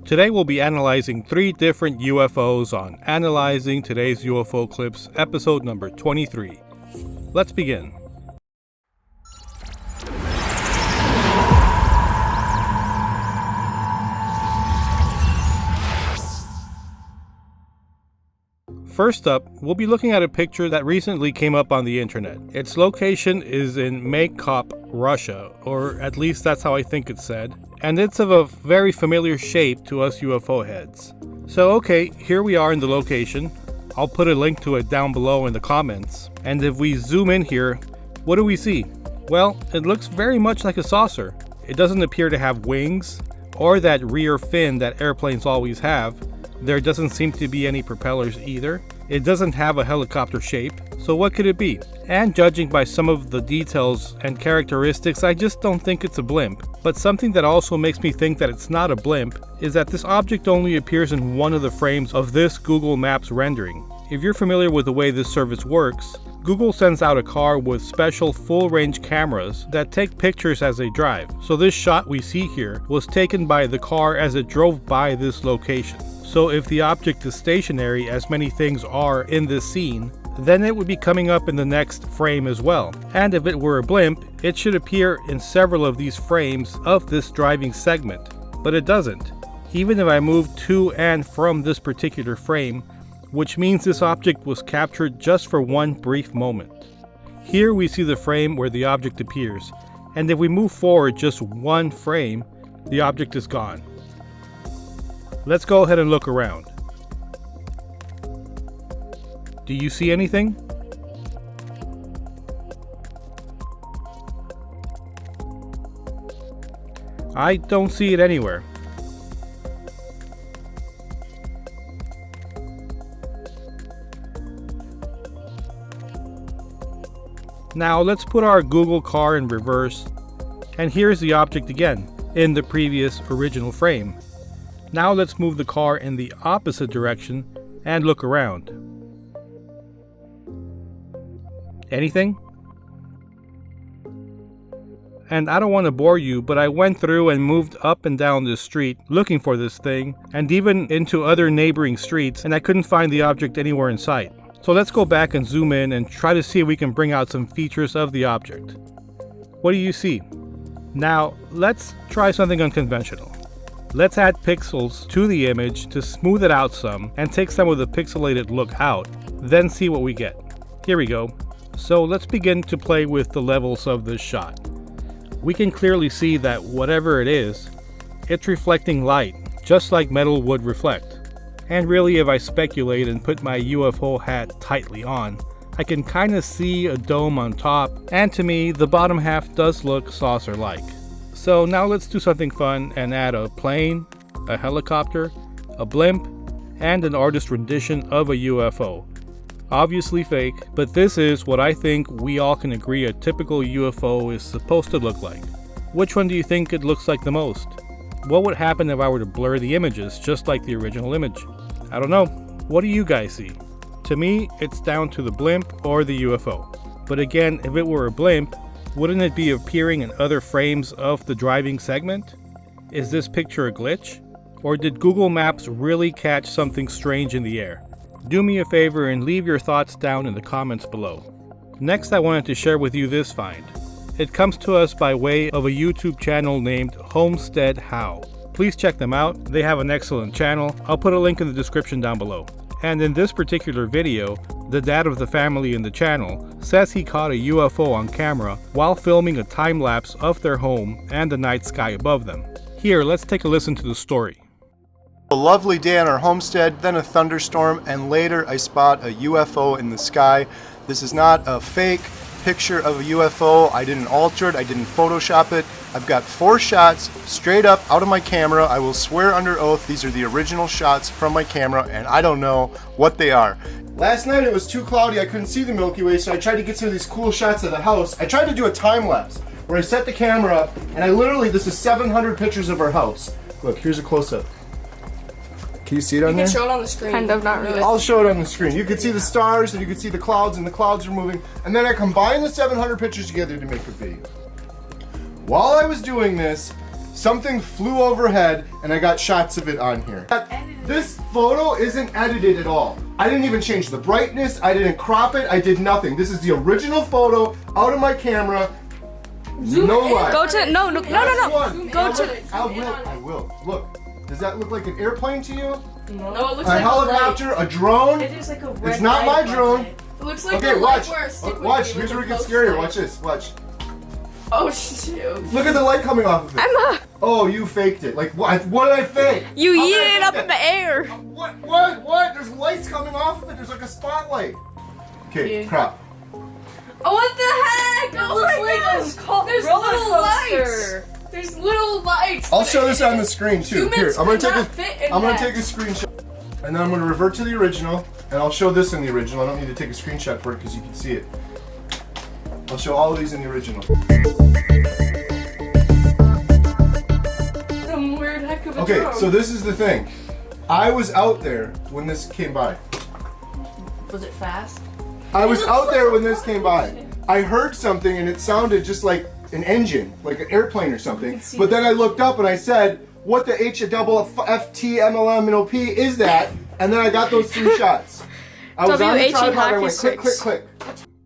Today we'll be analyzing 3 different UFOs on Analyzing Today's UFO Clips, episode number 23. Let's begin. First up, we'll be looking at a picture that recently came up on the internet. Its location is in Maycop, Russia, or at least that's how I think it's said, and it's of a very familiar shape to us UFO heads. So okay, here we are in the location. I'll put a link to it down below in the comments, and if we zoom in here, what do we see? Well, it looks very much like a saucer. It doesn't appear to have wings, or that rear fin that airplanes always have. There doesn't seem to be any propellers either. It doesn't have a helicopter shape, so what could it be? And judging by some of the details and characteristics, I just don't think it's a blimp. But something that also makes me think that it's not a blimp is that this object only appears in one of the frames of this Google Maps rendering. If you're familiar with the way this service works, Google sends out a car with special full-range cameras that take pictures as they drive. So this shot we see here was taken by the car as it drove by this location. So if the object is stationary, as many things are in this scene, then it would be coming up in the next frame as well. And if it were a blimp, it should appear in several of these frames of this driving segment. But it doesn't. Even if I move to and from this particular frame, which means this object was captured just for one brief moment. Here we see the frame where the object appears, and if we move forward just one frame, the object is gone. Let's go ahead and look around. Do you see anything? I don't see it anywhere. Now let's put our Google car in reverse, and here's the object again, in the previous original frame. Now let's move the car in the opposite direction and look around. Anything? And I don't want to bore you, but I went through and moved up and down this street looking for this thing, and even into other neighboring streets, and I couldn't find the object anywhere in sight. So let's go back and zoom in and try to see if we can bring out some features of the object. What do you see? Now let's try something unconventional. Let's add pixels to the image to smooth it out some and take some of the pixelated look out, then see what we get. Here we go. So let's begin to play with the levels of this shot. We can clearly see that whatever it is, it's reflecting light, just like metal would reflect. And really, if I speculate and put my UFO hat tightly on, I can kind of see a dome on top, and to me, the bottom half does look saucer-like. So now let's do something fun and add a plane, a helicopter, a blimp, and an artist rendition of a UFO. Obviously fake, but this is what I think we all can agree a typical UFO is supposed to look like. Which one do you think it looks like the most? What would happen if I were to blur the images just like the original image? I don't know. What do you guys see? To me, it's down to the blimp or the UFO. But again, if it were a blimp, wouldn't it be appearing in other frames of the driving segment? Is this picture a glitch? Or did Google Maps really catch something strange in the air? Do me a favor and leave your thoughts down in the comments below. Next, I wanted to share with you this find. It comes to us by way of a YouTube channel named Homestead How. Please check them out. They have an excellent channel. I'll put a link in the description down below. And in this particular video, the dad of the family in the channel says he caught a UFO on camera while filming a time-lapse of their home and the night sky above them. Here, let's take a listen to the story. A lovely day on our homestead, then a thunderstorm, and later I spot a UFO in the sky. This is not a fake picture of a UFO. I didn't alter it, I didn't Photoshop it. I've got 4 shots straight up out of my camera. I will swear under oath these are the original shots from my camera, and I don't know what they are. Last night it was too cloudy, I couldn't see the Milky Way, so I tried to get some of these cool shots of the house. I tried to do a time lapse where I set the camera up, and I literally, this is 700 pictures of our house. Look, here's a close-up. Can you see it on there? You can show it on the screen. Kind of, not really. I'll show it on the screen. You can see the stars, and you can see the clouds, and the clouds are moving. And then I combine the 700 pictures together to make a video. While I was doing this, Something flew overhead and I got shots of it on here. This photo isn't edited at all. I didn't even change the brightness, I didn't crop it, I did nothing. This is the original photo out of my camera. No lie. Go to no. Go to. I will. Look, does that look like an airplane to you? No, it looks A like helicopter, a drone? It is like a red It's not my light drone. It looks like Okay, the watch. light where a stick would Watch. be Here's with where it a gets post scarier. light. Watch this. Watch. Oh shoot. Look at the light coming off of it. Oh, you faked it. Like what? What did I fake? You How did I yeet it fake up that? in the air. What? There's lights coming off of it. There's like a spotlight. Okay, Yeah. crap. Oh, what the heck? It Oh looks my like gosh. There's little lights. There's little lights. I'll show this on the screen too. Humans Here, I'm gonna could take not fit in I'm gonna that. take a screenshot, and then I'm gonna revert to the original, and I'll show this in the original. I don't need to take a screenshot for it because you can see it. I'll show all of these in the original. Some weird heck of a Okay, drone. so this is the thing. I was out there when this came by. Was it fast? I was out there when this came by. I heard something and it sounded just like an engine, like an airplane or something. But then I looked up and I said, "What the HFTMLM is that?" And then I got those 3 shots. I was on the WHE tripod and I went hockey click, click, sticks. click.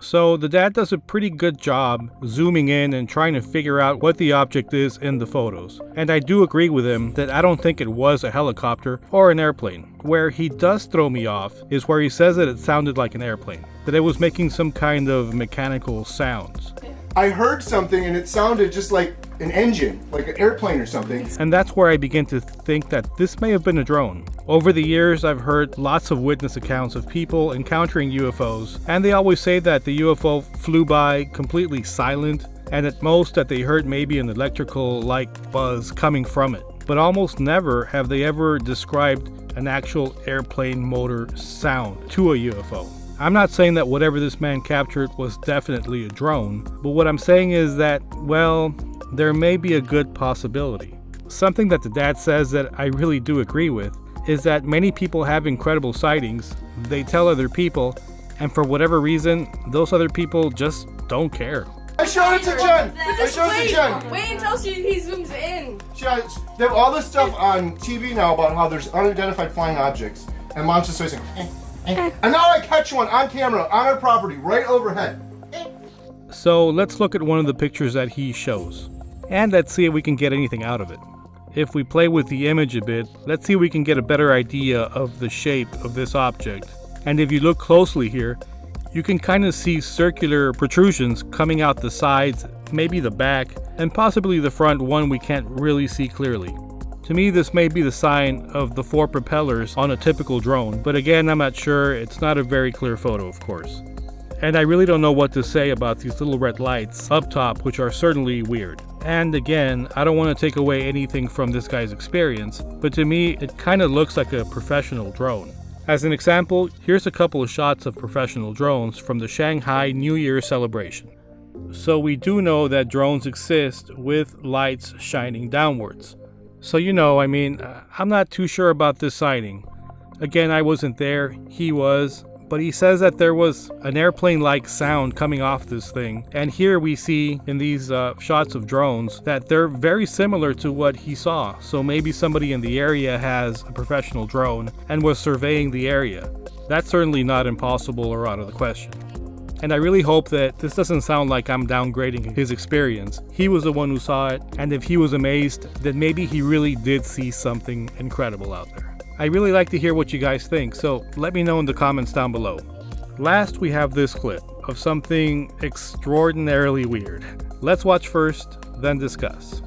So the dad does a pretty good job zooming in and trying to figure out what the object is in the photos. And I do agree with him that I don't think it was a helicopter or an airplane. Where he does throw me off is where he says that it sounded like an airplane, that it was making some kind of mechanical sounds. I heard something and it sounded just like an engine, like an airplane or something. And that's where I begin to think that this may have been a drone. Over the years, I've heard lots of witness accounts of people encountering UFOs, and they always say that the UFO flew by completely silent, and at most that they heard maybe an electrical-like buzz coming from it. But almost never have they ever described an actual airplane motor sound to a UFO. I'm not saying that whatever this man captured was definitely a drone, but what I'm saying is that, well, there may be a good possibility. Something that the dad says that I really do agree with is that many people have incredible sightings, they tell other people, and for whatever reason, those other people just don't care. I showed it to Jen! I showed it to Jen! Wait until he zooms in. They have all this stuff on TV now about how there's unidentified flying objects, and Mom's just always saying, and now I catch one on camera on our property right overhead. So let's look at one of the pictures that he shows, and let's see if we can get anything out of it. If we play with the image a bit, let's see if we can get a better idea of the shape of this object. And if you look closely here, you can kind of see circular protrusions coming out the sides, maybe the back, and possibly the front one we can't really see clearly. To me, this may be the sign of the 4 propellers on a typical drone, but again, I'm not sure. It's not a very clear photo, of course. And I really don't know what to say about these little red lights up top, which are certainly weird. And again, I don't want to take away anything from this guy's experience, but to me, it kind of looks like a professional drone. As an example, here's a couple of shots of professional drones from the Shanghai New Year celebration. So we do know that drones exist with lights shining downwards. So I'm not too sure about this sighting. Again, I wasn't there, he was, but he says that there was an airplane-like sound coming off this thing. And here we see in these shots of drones that they're very similar to what he saw. So maybe somebody in the area has a professional drone and was surveying the area. That's certainly not impossible or out of the question. And I really hope that this doesn't sound like I'm downgrading his experience. He was the one who saw it, and if he was amazed, then maybe he really did see something incredible out there. I really like to hear what you guys think, so let me know in the comments down below. Last, we have this clip of something extraordinarily weird. Let's watch first, then discuss.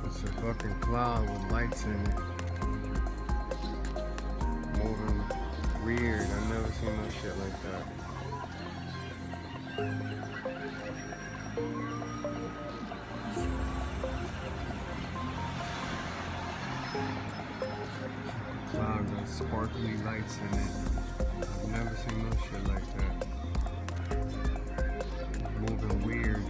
It's a fucking cloud with lights in it. Moving weird. I've never seen no shit like that. Cloud with sparkly lights in it. I've Never seen no shit like that. Moving weird.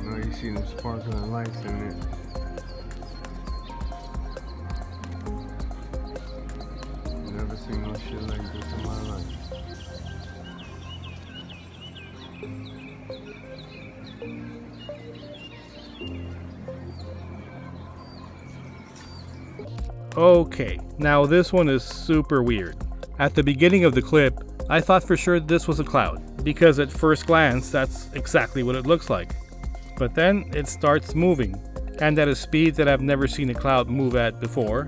Now you see them sparkling lights in it. Never seen no shit like this in my life. Okay, now this one is super weird. At the beginning of the clip, I thought for sure this was a cloud, because at first glance, that's exactly what it looks like. But then it starts moving, and at a speed that I've never seen a cloud move at before.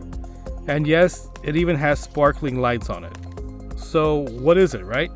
And yes, it even has sparkling lights on it. So what is it, right?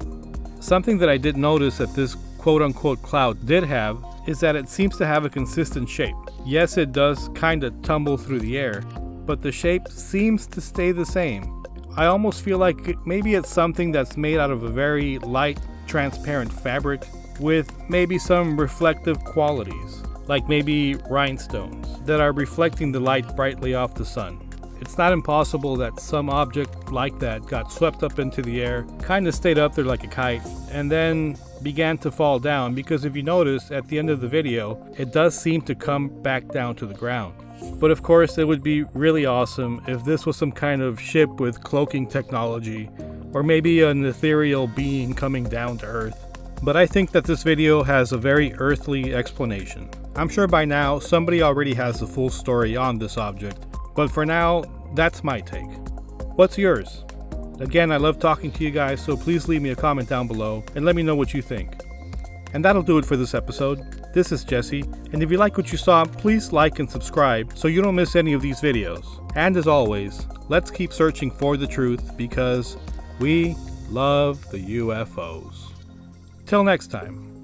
Something that I did notice that this quote-unquote cloud did have is that it seems to have a consistent shape. Yes, it does kind of tumble through the air, but the shape seems to stay the same. I almost feel like maybe it's something that's made out of a very light, transparent fabric with maybe some reflective qualities, like maybe rhinestones that are reflecting the light brightly off the sun. It's not impossible that some object like that got swept up into the air, kind of stayed up there like a kite, and then began to fall down, because if you notice at the end of the video, it does seem to come back down to the ground. But of course, it would be really awesome if this was some kind of ship with cloaking technology, or maybe an ethereal being coming down to Earth. But I think that this video has a very earthly explanation. I'm sure by now somebody already has the full story on this object, but for now, that's my take. What's yours? Again, I love talking to you guys, so please leave me a comment down below and let me know what you think. And that'll do it for this episode. This is Jesse, and if you like what you saw, please like and subscribe so you don't miss any of these videos. And as always, let's keep searching for the truth, because we love the UFOs. Till next time.